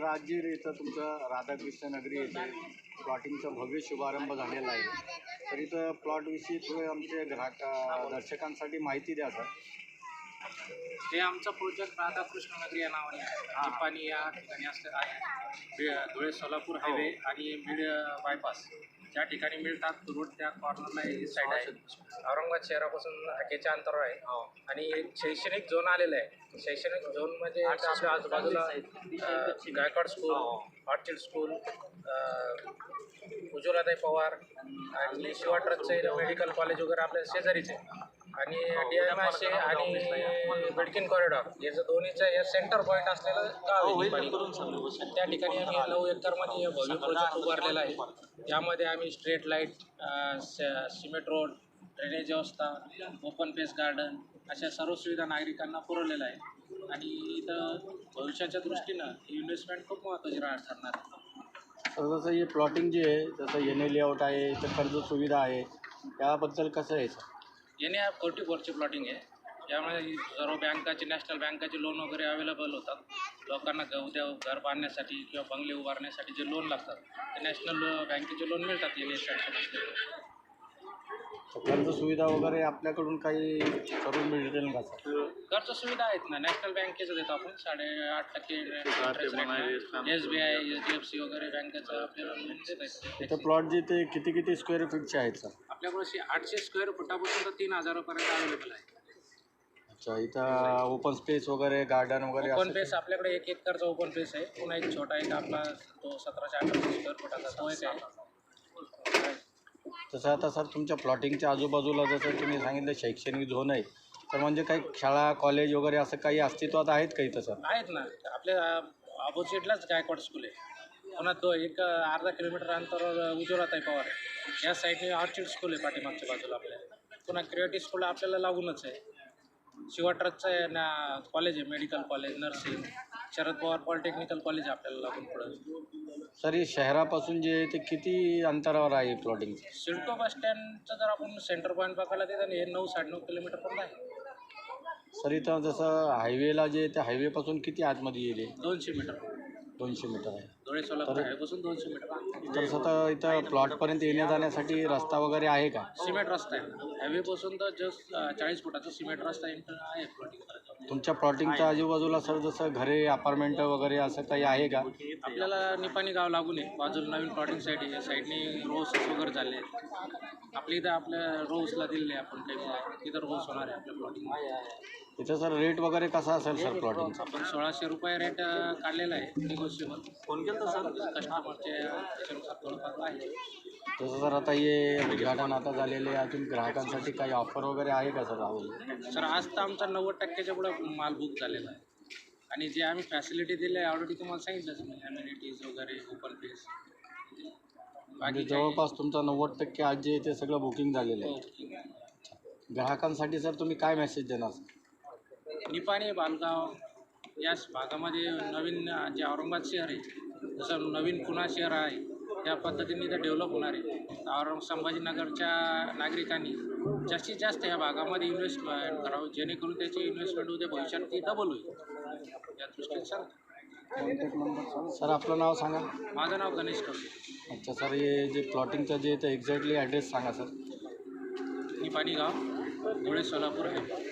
Sir आज जे इथं तुमचं राधाकृष्ण नगरी येथे प्लॉटिंगचा भव्य शुभारंभ झालेला आहे, तर इथं प्लॉटविषयी थोडे आमचे दर्शकांसाठी माहिती द्या सर. हे आमचा प्रोजेक्ट राधाकृष्ण नगरी या नावाने आहे. निपाणी या ठिकाणी असं आहे. धुळे सोलापूर हायवे आणि बीड बायपास ज्या ठिकाणी मिळतात रोड त्या कॉर्नरला ही साईड आहे. औरंगाबाद शहरापासून हाकेच्या अंतरावर आहे आणि एक शैक्षणिक झोन आलेला आहे. शैक्षणिक झोन म्हणजे आपल्या आजूबाजूला गायकवाड स्कूल, ऑर्चिड स्कूल, उज्ज्वलाताई पवार आणि शिवा ट्रकचे मेडिकल कॉलेज वगैरे आपल्या शेजारीच आहे. आणि DMIC आणि बिडकीन कॉरिडॉर याचं दोन्हीचं हे सेंटर पॉईंट असलेलं गाव आहे निपाणी. त्या ठिकाणी आम्ही 9 एकरमध्ये भव्य प्रोजेक्ट उभारलेला आहे. त्यामध्ये आम्ही street light, cement road, drainage व्यवस्था, ओपन पेस गार्डन अशा सर्व सुविधा नागरिकांना पुरवलेल्या आहे. आणि इथं भविष्याच्या दृष्टीनं इन्व्हेस्टमेंट खूप महत्त्वाची ठरणार आहे. तर जसं हे प्लॉटिंग जे आहे जसं NA लेआउट आहे, इथं कर्ज सुविधा आहे, त्याबद्दल कसं आहे सर? NA44ची प्लॉटिंग आहे. यामध्ये सर्व बँकाचे, नॅशनल बँकाचे लोन वगैरे अवेलेबल होतात. लोकांना उद्या घर बांधण्यासाठी किंवा बंगले उभारण्यासाठी जे लोन लागतात ते नॅशनल बँकेचे लोन मिळतात NA सँक्शन असलेले. कर्ज सुविधा वगैरे आपल्याकडून काही करून मिळेल का सर? कर्ज सुविधा आहेत ना, नॅशनल बँकेचं देतो आपण 8.5% SBI, HDFC वगैरे बँकेचं आपल्याला लोन देत आहेत. इथं प्लॉट जे ते किती स्क्वेअर फीटचे आहेत सर? आपल्याकडे 800 स्क्वेअर फुटापासून तर 3000 पर्यंत अवेलेबल आहे. अच्छा, इथं ओपन स्पेस वगैरे गार्डन वगैरे ओपन पेस आपल्याकडे 1 एकरचा ओपन पेस आहे. पुन्हा एक छोटा एक आपला तो 1700-1800 स्क्वेअर फुटाचा तो एक आहे. तसं आता सर तुमच्या प्लॉटिंगच्या आजूबाजूला जसं तुम्ही सांगितलं शैक्षणिक झोन आहे, तर म्हणजे काही शाळा कॉलेज वगैरे असं काही अस्तित्वात आहेत काही तसं? आहेत ना, आपल्या ऑपोजिटलाच गायकवाड स्कूल आहे. पुन्हा तो एक अर्धा किलोमीटर अंतरावर उज्ज्वलाताई पवार आहे. या साईडने ऑर्चिड स्कूल आहे पाठीमागच्या बाजूला आपल्या. पुन्हा क्रिएटिव्ह स्कूल आपल्याला लागूनच आहे. शिवा ट्रकचं आहे ना कॉलेज आहे, medical college, nursing, Sharad Pawar polytechnical college आपल्याला लागून पुढं. सर हे शहरापासून जे ते किती अंतरावर आहे प्लॉटिंग? सिडको बस स्टँडचं जर आपण सेंटर पॉईंट बघायला तिथं हे 9-9.5 किलोमीटर पण आहे. सर इथं जसं हायवेला जे त्या हायवेपासून किती आतमध्ये येईल? 200 मीटर. 200 मीटर आहे. धुळे सोलापूर हायवेपासून 200 मीटर. तर स्वतः इथं प्लॉटपर्यंत येण्या जाण्यासाठी रस्ता वगैरे आहे का? सिमेंट रस्ता आहे. हायवेपासून तर जस्ट 40 फुटाचा सिमेंट रस्ता आहे प्लॉटिंग करायचा. तुमच्या प्लॉटिंगच्या आजूबाजूला सर जसं घरे अपार्टमेंट वगैरे असं काही आहे का? आपल्याला निपाणी गाव लागून आहे. बाजूला नवीन प्लॉटिंग साईड आहे. साईडने रोज वगैरे झाले. आपल्या इथं आपल्या रोजला दिलेले आपण काही तिथं रोज होणार आहे आपल्या प्लॉटिंग. इथं सर रेट वगैरे कसा असेल सर प्लॉटिंगचा? आपण 1600 रुपये रेट काढलेला आहे निगोशिएबल. फोन केला सर कस्टमरचे त्याच्यानुसार थोडंफार आहे. तसं सर आता हे उद्घाटन आता झालेले अजून ग्राहकांसाठी काही ऑफर वगैरे आहे का सर? सर आज तर आमचा 90%च्या पुढं माल बुक झालेला आहे. आणि जे आम्ही फॅसिलिटी दिले आहे ऑलरेडी तुम्हाला सांगितलंच मी, ॲम्युनिटीज वगैरे, ओपन पेस. बाकी जवळपास तुमचा 90% आज जे ते सगळं बुकिंग झालेलं आहे. ग्राहकांसाठी सर तुम्ही काय मेसेज देणार? निपाणी, बालगाव या भागामध्ये नवीन जे औरंगाबाद शहर आहे जसं नवीन पुणा शहर आहे त्या पद्धतीने इथं डेव्हलप होणार आहे. संभाजीनगरच्या नागरिकांनी जास्तीत जास्त या भागामध्ये इन्व्हेस्टमेंट करावं जेणेकरून त्याची इन्व्हेस्टमेंट उद्या भविष्यात ती डबल होईल. या दृष्टीने सर कॉन्टॅक्ट नंबर सर आपलं नाव सांगा. माझं नाव गणेश कवडे. अच्छा सर हे जे प्लॉटिंगचं जे ते एक्झॅक्टली ॲड्रेस सांगा सर. निपाणी गाव, धुळे सोलापूर आहे.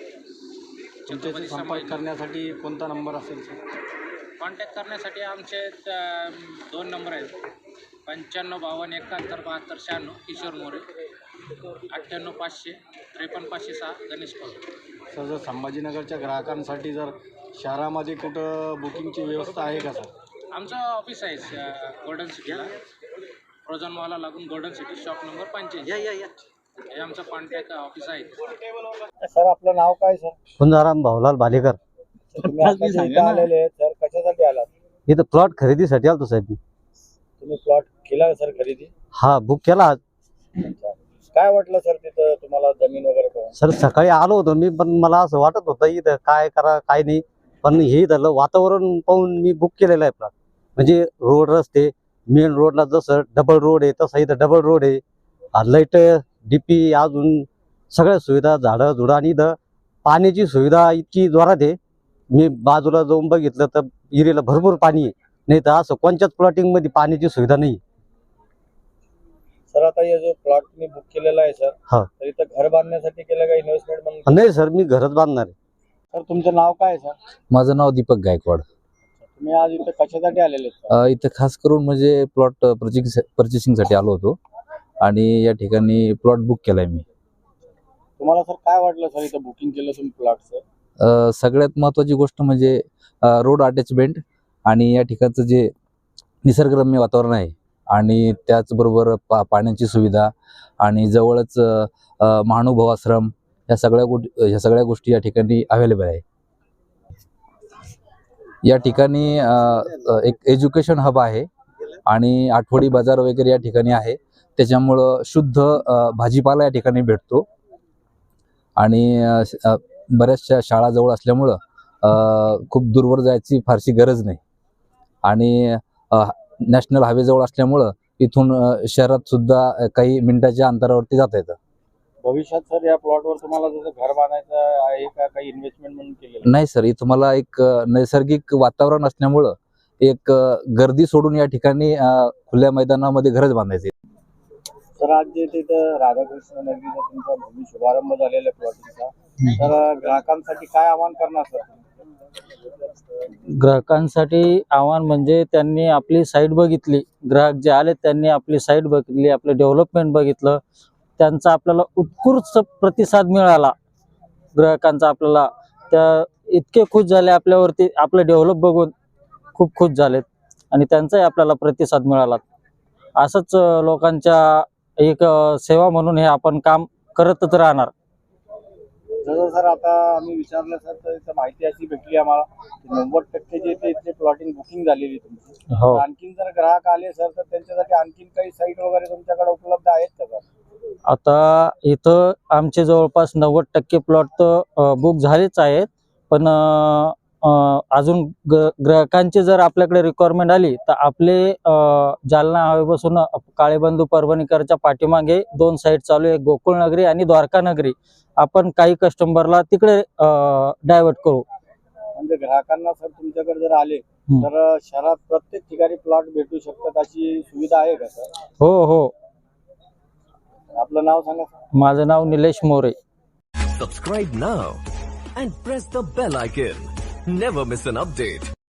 तुमच्याशी संपर्क करण्यासाठी कोणता नंबर असेल सर? कॉन्टॅक्ट करण्यासाठी आमचे 2 नंबर आहेत. 95 52 71 72 96 किशोर मोरे, 98 500 53 506 गणेश कवडे. सर जर संभाजीनगरच्या ग्राहकांसाठी जर शहरामध्ये कुठं बुकिंगची व्यवस्था आहे का सर? आमचं ऑफिस आहे गोल्डन सिटीला, फ्रोझन मॉलला लागून गोल्डन सिटी, शॉप नंबर 85. हे आमचं कॉन्टॅक्ट ऑफिस आहे. सर आपलं नाव काय सर? कुंजाराम भाऊलाल भालेकर. तुम्ही इथं आलेले आहेत सर, कशासाठी आलात? इथं प्लॉट खरेदीसाठी आलतो साहेब मी. तुम्ही प्लॉट केला सर खरेदी? हा बुक केला आज. अच्छा. काय वाटलं सर तिथं तुम्हाला जमीन वगैरे पाहून? सर सकाळी आलो होतो मी, पण मला असं वाटत होतं इथं काय करा काय नाही, पण हे झालं वातावरण पाहून मी बुक केलेलं आहे प्लॉट. म्हणजे रोड, रस्ते, मेन रोडला जसं डबल रोड आहे तसं इथं डबल रोड आहे. लाईट, DP, अजून सगळ्या सुविधा, झाडं झुडं, आणि इथं पाण्याची सुविधा इतकी जोरात आहे. मी बाजूला जाऊन बघितलं तर विहिरीला भरपूर पाणी आहे. नाही तर असं कोणत्याच प्लॉटिंगमध्ये पाण्याची सुविधा नाही. सर आता हे जो प्लॉट तुम्ही बुक केलेला आहे सर, हा. तर इथं घर बांधण्यासाठी केलं का इन्व्हेस्टमेंट म्हणून? नाही सर, मी घरच बांधणार आहे. सर तुमचं नाव काय आहे सर? माझं नाव दीपक गायकवाड. तुम्ही आज इथं कशासाठी आलेले आहेत? इथं खास करून म्हणजे प्लॉट पर्चेसिंगसाठी आलो होतो आणि या ठिकाणी प्लॉट बुक केलाय मी. तुम्हाला सर काय वाटलं सर इथं बुकिंग केलं तुम्ही प्लॉटचं? सगळ्यात महत्त्वाची गोष्ट म्हणजे रोड अटॅचमेंट आणि या ठिकाणचं जे निसर्गरम्य वातावरण आहे आणि त्याचबरोबर पाण्याची सुविधा आणि जवळच महानुभव आश्रम ह्या सगळ्या गोष्टी या ठिकाणी अवेलेबल आहे. या ठिकाणी एक एज्युकेशन हब आहे आणि आठवडी बाजार वगैरे या ठिकाणी आहे. त्याच्यामुळं शुद्ध भाजीपाला या ठिकाणी भेटतो आणि बऱ्याचशा शाळा जवळ असल्यामुळं खूप दूरवर जायची फारशी गरज नाही आणि नॅशनल हायवे जवळ असल्यामुळं इथून शहरात सुद्धा काही मिनिटाच्या अंतरावरती जाता येतं. भविष्यात सर या प्लॉटवर तुम्हाला जसं घर बांधायचं आहे का काही इन्व्हेस्टमेंट म्हणून केलेलं? नाही सर, इथं मला एक नैसर्गिक वातावरण असल्यामुळं एक गर्दी सोडून या ठिकाणी खुल्या मैदानामध्ये घरच बांधायचे. सर आज जे तिथं राधाकृष्ण नगरीचा तुमचा भूमी शुभारंभ झालेला आहे प्लॉटिंगचा, तर ग्राहकांसाठी काय आवाहन करणार सर? ग्राहकांसाठी आव्हान म्हणजे त्यांनी आपली साईट बघितली, ग्राहक जे आले त्यांनी आपली साईट बघितली, आपलं डेव्हलपमेंट बघितलं, त्यांचा आपल्याला उत्कृष्ट प्रतिसाद मिळाला. ग्राहकांचा आपल्याला त्या इतके खुश झाले आपल्यावरती, आपलं डेव्हलप बघून खूप खुश झालेत आणि त्यांचाही आपल्याला प्रतिसाद मिळाला. असंच लोकांच्या एक सेवा म्हणून हे आपण काम करतच राहणार. जसं सर आता आम्ही विचारलं सर, तर इथं माहिती अशी भेटली आम्हाला की 90% जे ते इथले प्लॉटिंग बुकिंग झालेली तुमची. हो. आणखीन जर ग्राहक आले सर तर त्यांच्यासाठी आणखीन काही साईट वगैरे तुमच्याकडे उपलब्ध आहेत का सर? आता इथं आमचे जवळपास 90% प्लॉट तर बुक झालेच आहेत, पण अजून ग्राहकांची जर आपल्याकडे रिक्वायरमेंट आली तर आपले जालना हवेपासून काळेबंधू परभणीकरच्या पाठीमागे 2 साईट चालू आहे, गोकुळ नगरी आणि द्वारका नगरी. आपण काही कस्टमरला तिकडे डायव्हर्ट करू. म्हणजे ग्राहकांना सर तुमच्याकडे जर आले तर शहरात प्रत्येक ठिकाणी प्लॉट भेटू शकतात अशी सुविधा आहे का सर? हो हो. आपलं नाव सांगा सर. माझं नाव Nilesh More. Subscribe now and press the bell icon. Never miss an update.